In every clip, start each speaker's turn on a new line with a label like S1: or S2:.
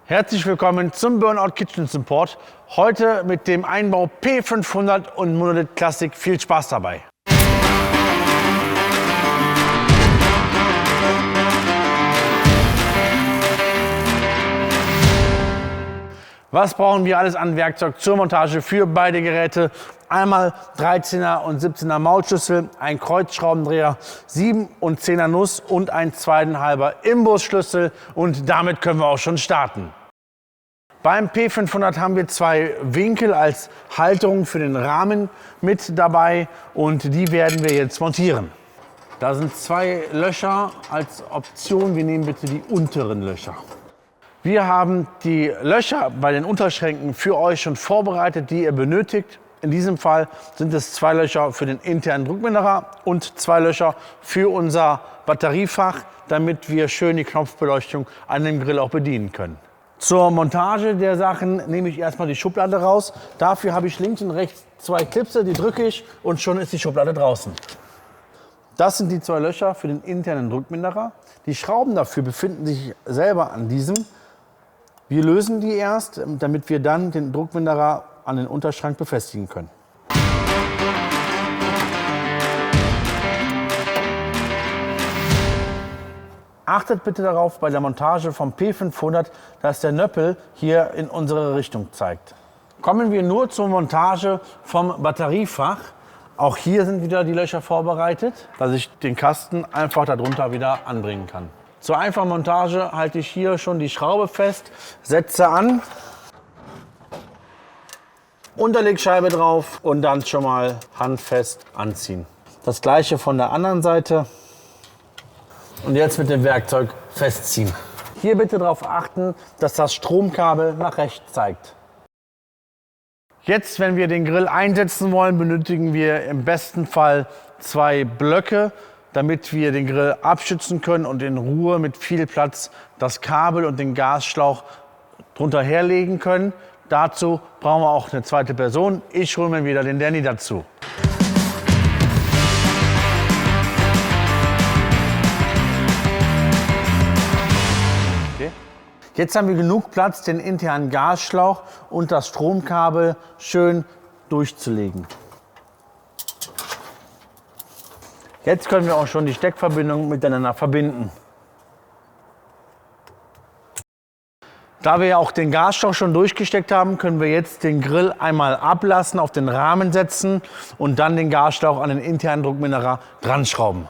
S1: Herzlich willkommen zum Burnout Kitchen Support. Heute mit dem Einbau P500 und Monolith Classic. Viel Spaß dabei! Was brauchen wir alles an Werkzeug zur Montage für beide Geräte? Einmal 13er und 17er Maulschlüssel, ein Kreuzschraubendreher, 7 und 10er Nuss und ein 2,5er Imbusschlüssel, und damit können wir auch schon starten. Beim P500 haben wir zwei Winkel als Halterung für den Rahmen mit dabei und die werden wir jetzt montieren. Da sind zwei Löcher als Option. Wir nehmen bitte die unteren Löcher. Wir haben die Löcher bei den Unterschränken für euch schon vorbereitet, die ihr benötigt. In diesem Fall sind es zwei Löcher für den internen Druckminderer und zwei Löcher für unser Batteriefach, damit wir schön die Knopfbeleuchtung an dem Grill auch bedienen können. Zur Montage der Sachen nehme ich erstmal die Schublade raus. Dafür habe ich links und rechts zwei Klipse, die drücke ich und schon ist die Schublade draußen. Das sind die zwei Löcher für den internen Druckminderer. Die Schrauben dafür befinden sich selber an diesem. Wir lösen die erst, damit wir dann den Druckminderer an den Unterschrank befestigen können. Achtet bitte darauf bei der Montage vom P500, dass der Nöppel hier in unsere Richtung zeigt. Kommen wir nur zur Montage vom Batteriefach. Auch hier sind wieder die Löcher vorbereitet, dass ich den Kasten einfach darunter wieder anbringen kann. Zur einfachen Montage halte ich hier schon die Schraube fest, setze an, Unterlegscheibe drauf und dann schon mal handfest anziehen. Das gleiche von der anderen Seite. Und jetzt mit dem Werkzeug festziehen. Hier bitte darauf achten, dass das Stromkabel nach rechts zeigt. Jetzt, wenn wir den Grill einsetzen wollen, benötigen wir im besten Fall zwei Blöcke, damit wir den Grill abschützen können und in Ruhe mit viel Platz das Kabel und den Gasschlauch drunter herlegen können. Dazu brauchen wir auch eine zweite Person. Ich hole mir wieder den Danny dazu. Jetzt haben wir genug Platz, den internen Gasschlauch und das Stromkabel schön durchzulegen. Jetzt können wir auch schon die Steckverbindungen miteinander verbinden. Da wir ja auch den Gasschlauch schon durchgesteckt haben, können wir jetzt den Grill einmal ablassen, auf den Rahmen setzen und dann den Gasschlauch an den internen Druckminderer dran schrauben.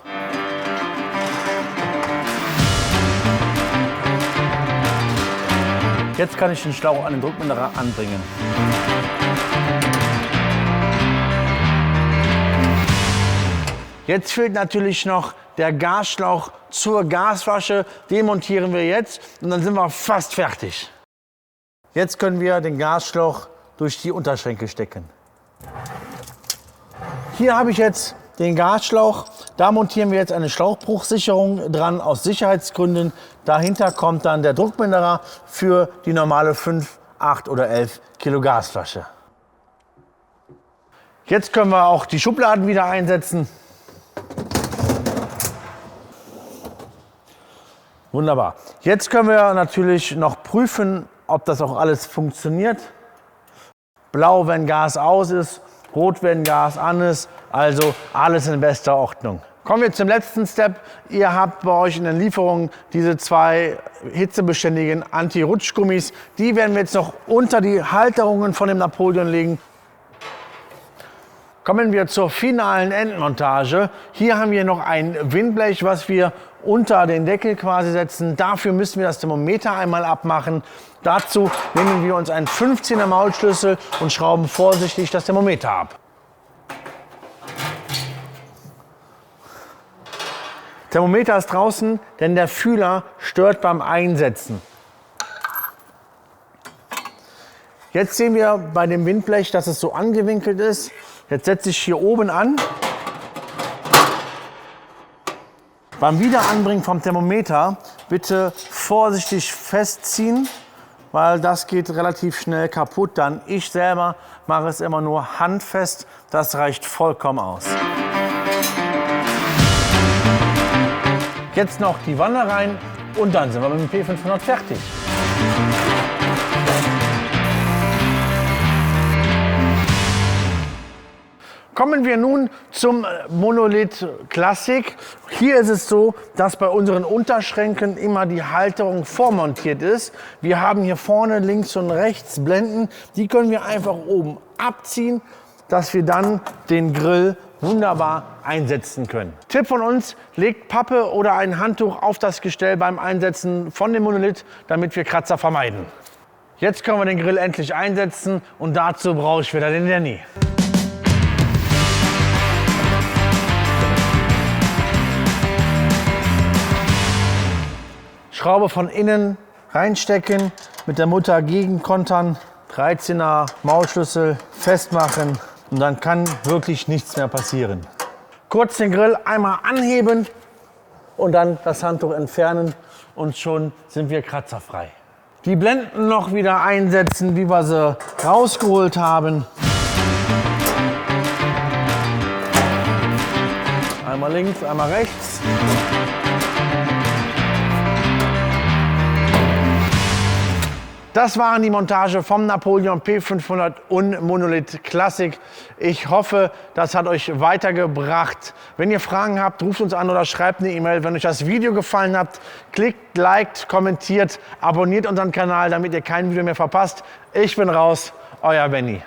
S1: Jetzt kann ich den Schlauch an den Druckminderer anbringen. Jetzt fehlt natürlich noch der Gasschlauch zur Gasflasche. Den montieren wir jetzt und dann sind wir fast fertig. Jetzt können wir den Gasschlauch durch die Unterschränke stecken. Hier habe ich jetzt den Gasschlauch. Da montieren wir jetzt eine Schlauchbruchsicherung dran aus Sicherheitsgründen. Dahinter kommt dann der Druckminderer für die normale 5, 8 oder 11 Kilo Gasflasche. Jetzt können wir auch die Schubladen wieder einsetzen. Wunderbar. Jetzt können wir natürlich noch prüfen, ob das auch alles funktioniert. Blau, wenn Gas aus ist. Rot, wenn Gas an ist, also alles in bester Ordnung. Kommen wir zum letzten Step. Ihr habt bei euch in den Lieferungen diese zwei hitzebeständigen Anti-Rutschgummis. Die werden wir jetzt noch unter die Halterungen von dem Napoleon legen. Kommen wir zur finalen Endmontage. Hier haben wir noch ein Windblech, was wir unter den Deckel quasi setzen. Dafür müssen wir das Thermometer einmal abmachen. Dazu nehmen wir uns einen 15er Maulschlüssel und schrauben vorsichtig das Thermometer ab. Thermometer ist draußen, denn der Fühler stört beim Einsetzen. Jetzt sehen wir bei dem Windblech, dass es so angewinkelt ist. Jetzt setze ich hier oben an. Beim Wiederanbringen vom Thermometer bitte vorsichtig festziehen, weil das geht relativ schnell kaputt. Dann ich selber mache es immer nur handfest. Das reicht vollkommen aus. Jetzt noch die Wanne rein und dann sind wir mit dem P500 fertig. Kommen wir nun zum Monolith Classic. Hier ist es so, dass bei unseren Unterschränken immer die Halterung vormontiert ist. Wir haben hier vorne links und rechts Blenden. Die können wir einfach oben abziehen, dass wir dann den Grill wunderbar einsetzen können. Tipp von uns, legt Pappe oder ein Handtuch auf das Gestell beim Einsetzen von dem Monolith, damit wir Kratzer vermeiden. Jetzt können wir den Grill endlich einsetzen und dazu brauche ich wieder den Danny. Schraube von innen reinstecken, mit der Mutter gegenkontern, 13er Maulschlüssel festmachen und dann kann wirklich nichts mehr passieren. Kurz den Grill einmal anheben und dann das Handtuch entfernen und schon sind wir kratzerfrei. Die Blenden noch wieder einsetzen, wie wir sie rausgeholt haben. Einmal links, einmal rechts. Das waren die Montage vom Napoleon P500 und Monolith Classic. Ich hoffe, das hat euch weitergebracht. Wenn ihr Fragen habt, ruft uns an oder schreibt eine E-Mail. Wenn euch das Video gefallen hat, klickt, liked, kommentiert, abonniert unseren Kanal, damit ihr kein Video mehr verpasst. Ich bin raus, euer Benny.